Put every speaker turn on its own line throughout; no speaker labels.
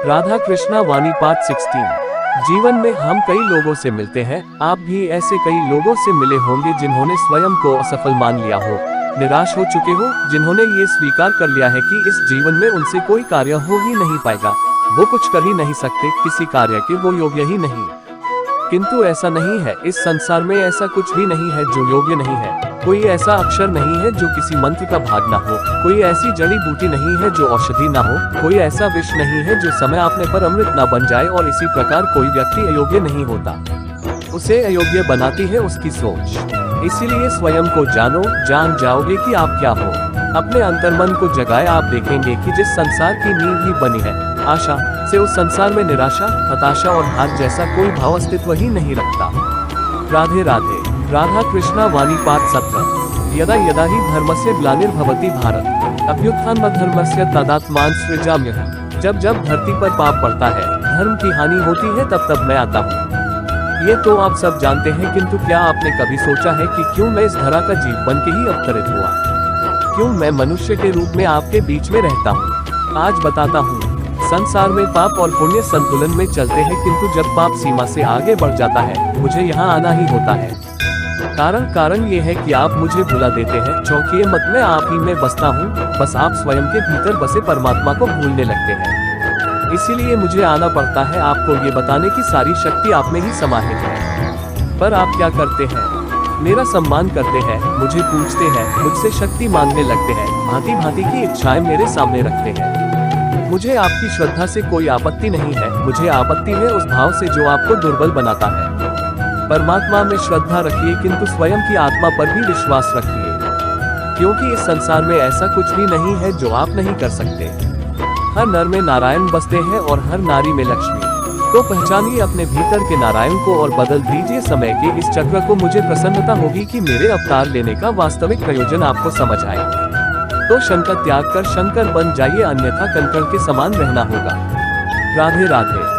राधा कृष्णा वाणी पाठ 16। जीवन में हम कई लोगों से मिलते हैं। आप भी ऐसे कई लोगों से मिले होंगे जिन्होंने स्वयं को असफल मान लिया हो, निराश हो चुके हो, जिन्होंने ये स्वीकार कर लिया है कि इस जीवन में उनसे कोई कार्य हो ही नहीं पाएगा, वो कुछ कर ही नहीं सकते, किसी कार्य के वो योग्य ही नहीं। किंतु ऐसा नहीं है। इस संसार में ऐसा कुछ भी नहीं है जो योग्य नहीं है। कोई ऐसा अक्षर नहीं है जो किसी मंत्र का भाग ना हो, कोई ऐसी जड़ी बूटी नहीं है जो औषधि ना हो, कोई ऐसा विष नहीं है जो समय आपने पर अमृत ना बन जाए। और इसी प्रकार कोई व्यक्ति अयोग्य नहीं होता, उसे अयोग्य बनाती है उसकी सोच। इसीलिए स्वयं को जानो, जान जाओगे कि आप क्या हो। अपने अंतर्मन को जगाए, आप देखेंगे कि जिस संसार की नींव ही बनी है आशा से, उस संसार में निराशा, हताशा और हार जैसा कोई भाव अस्तित्व ही नहीं रखता। राधे राधे। राधा कृष्णा वाणी पाठ 17। यदा यदा हि धर्मस्य ग्लानिर्भवति भारत अभ्युत्थानमधर्मस्य तदात्मान सृजाम्यहम्। जब जब धरती पर पाप पड़ता है, धर्म की हानि होती है, तब तब मैं आता हूँ। ये तो आप सब जानते हैं, किंतु क्या आपने कभी सोचा है कि क्यों मैं इस धरा का जीव बन के ही अवतरित हुआ? क्यों मैं मनुष्य के रूप में आपके बीच में रहता हूँ? आज बताता हूँ। संसार में पाप और पुण्य संतुलन में चलते हैं, किंतु जब पाप सीमा से आगे बढ़ जाता है, मुझे यहाँ आना ही होता है। कारण ये है कि आप मुझे भुला देते हैं। चौंकिए मत, मैं आप ही में बसता हूँ, बस आप स्वयं के भीतर बसे परमात्मा को भूलने लगते हैं। इसीलिए मुझे आना पड़ता है, आपको ये बताने की सारी शक्ति आप में ही समाहित है। पर आप क्या करते हैं? मेरा सम्मान करते हैं, मुझे पूछते हैं, मुझसे शक्ति मांगने लगते हैं, भांति भांति की इच्छाएं मेरे सामने रखते हैं। मुझे आपकी श्रद्धा से कोई आपत्ति नहीं है, मुझे आपत्ति है उस भाव से जो आपको दुर्बल बनाता है। परमात्मा में श्रद्धा रखिए, किंतु स्वयं की आत्मा पर भी विश्वास रखिए, क्योंकि इस संसार में ऐसा कुछ भी नहीं है जो आप नहीं कर सकते। हर नर में नारायण बसते हैं और हर नारी में लक्ष्मी। तो पहचानिए अपने भीतर के नारायण को और बदल दीजिए समय के इस चक्र को। मुझे प्रसन्नता होगी कि मेरे अवतार लेने का वास्तविक प्रयोजन आपको समझ आए। तो शंकर त्याग कर शंकर बन जाइए, अन्यथा कंकड़ के समान रहना होगा। राधे राधे।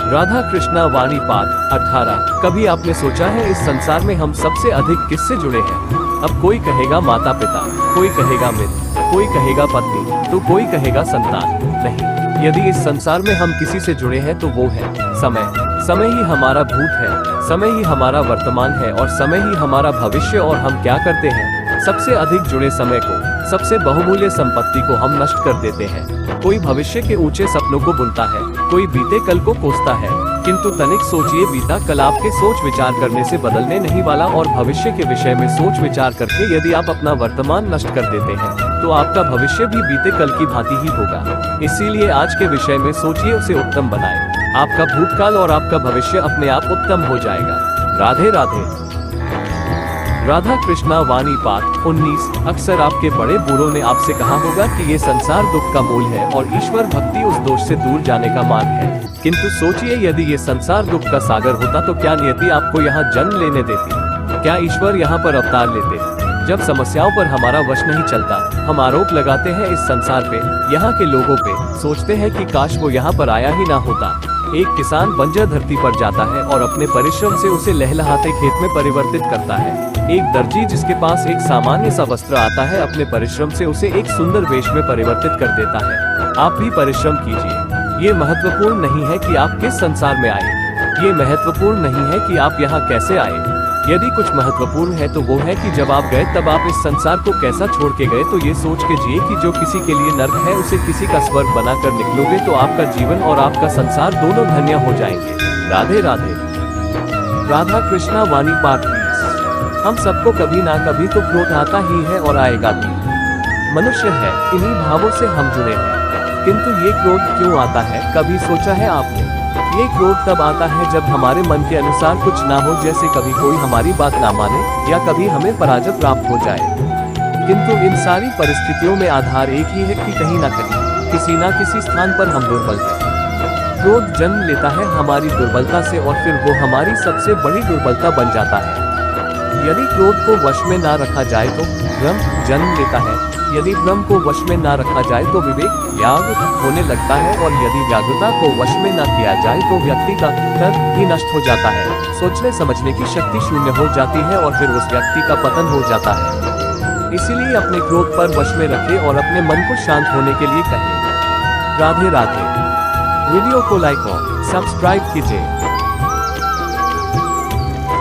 राधा कृष्णा वाणी पाठ 18। कभी आपने सोचा है इस संसार में हम सबसे अधिक किससे जुड़े हैं? अब कोई कहेगा माता पिता, कोई कहेगा मित्र, कोई कहेगा पत्नी, तो कोई कहेगा संतान। नहीं, यदि इस संसार में हम किसी से जुड़े हैं तो वो है समय। समय ही हमारा भूत है, समय ही हमारा वर्तमान है और समय ही हमारा भविष्य। और हम क्या करते हैं? सबसे अधिक जुड़े समय को, सबसे बहुमूल्य संपत्ति को हम नष्ट कर देते हैं। कोई भविष्य के ऊंचे सपनों को बुनता है, कोई बीते कल को कोसता है, किंतु तनिक सोचिए, बीता कल आपके सोच विचार करने से बदलने नहीं वाला। और भविष्य के विषय में सोच विचार करके यदि आप अपना वर्तमान नष्ट कर देते हैं, तो आपका भविष्य भी बीते कल की भांति ही होगा। इसीलिए आज के विषय में सोचिए, उसे उत्तम बनाएं। आपका भूतकाल और आपका भविष्य अपने आप उत्तम हो जाएगा। राधे राधे। राधा कृष्णा वाणी पाठ 19। अक्सर आपके बड़े बूढ़ों ने आपसे कहा होगा कि ये संसार दुख का मूल है और ईश्वर भक्ति उस दोष से दूर जाने का मार्ग है। किंतु सोचिए, यदि ये संसार दुख का सागर होता तो क्या नियति आपको यहाँ जन्म लेने देती? क्या ईश्वर यहाँ पर अवतार लेते? जब समस्याओं पर हमारा वश नहीं चलता, हम आरोप लगाते हैं इस संसार पे, यहाँ के लोगों पे, सोचते हैं कि काश वो यहाँ पर आया ही ना होता। एक किसान बंजर धरती पर जाता है और अपने परिश्रम से उसे लहलहाते खेत में परिवर्तित करता है। एक दर्जी जिसके पास एक सामान्य सा वस्त्र आता है, अपने परिश्रम से उसे एक सुंदर वेश में परिवर्तित कर देता है। आप भी परिश्रम कीजिए। ये महत्वपूर्ण नहीं है कि आप किस संसार में आए, ये महत्वपूर्ण नहीं है कि आप यहाँ कैसे आए। यदि कुछ महत्वपूर्ण है तो वो है कि जब आप गए तब आप इस संसार को कैसा छोड़ के गए। तो ये सोच के जिए कि जो किसी के लिए नर्क है उसे किसी का स्वर्ग बनाकर निकलोगे तो आपका जीवन और आपका संसार दोनों धन्य हो जाएंगे। राधे राधे। राधा कृष्णा वाणी पाठ 20। हम सबको कभी ना कभी तो क्रोध आता ही है और आएगा भी। मनुष्य है, इन्हीं भावों से हम जुड़े हैं। किंतु ये क्रोध क्यों आता है, कभी सोचा है आपने? ये क्रोध तब आता है जब हमारे मन के अनुसार कुछ ना हो, जैसे कभी कोई हमारी बात ना माने या कभी हमें पराजय प्राप्त हो जाए। किंतु इन सारी परिस्थितियों में आधार एक ही है कि कहीं ना कहीं, किसी ना किसी स्थान पर हम दुर्बल हैं। क्रोध जन्म लेता है हमारी दुर्बलता से और फिर वो हमारी सबसे बड़ी दुर्बलता बन जाता है। यदि क्रोध को वश में ना रखा जाए तो भ्रम जन्म लेता है। यदि भ्रम को वश में ना रखा जाए तो विवेक व्याघ्र होने लगता है। और यदि व्याघ्रता को वश में ना किया जाए तो व्यक्ति का तर्क ही नष्ट हो जाता है। सोचने समझने की शक्ति शून्य हो जाती है और फिर उस व्यक्ति का पतन हो जाता है। इसीलिए अपने क्रोध पर वश में रखें और अपने मन को शांत होने के लिए कहें। राधे राधे। वीडियो को लाइक और सब्सक्राइब कीजिए।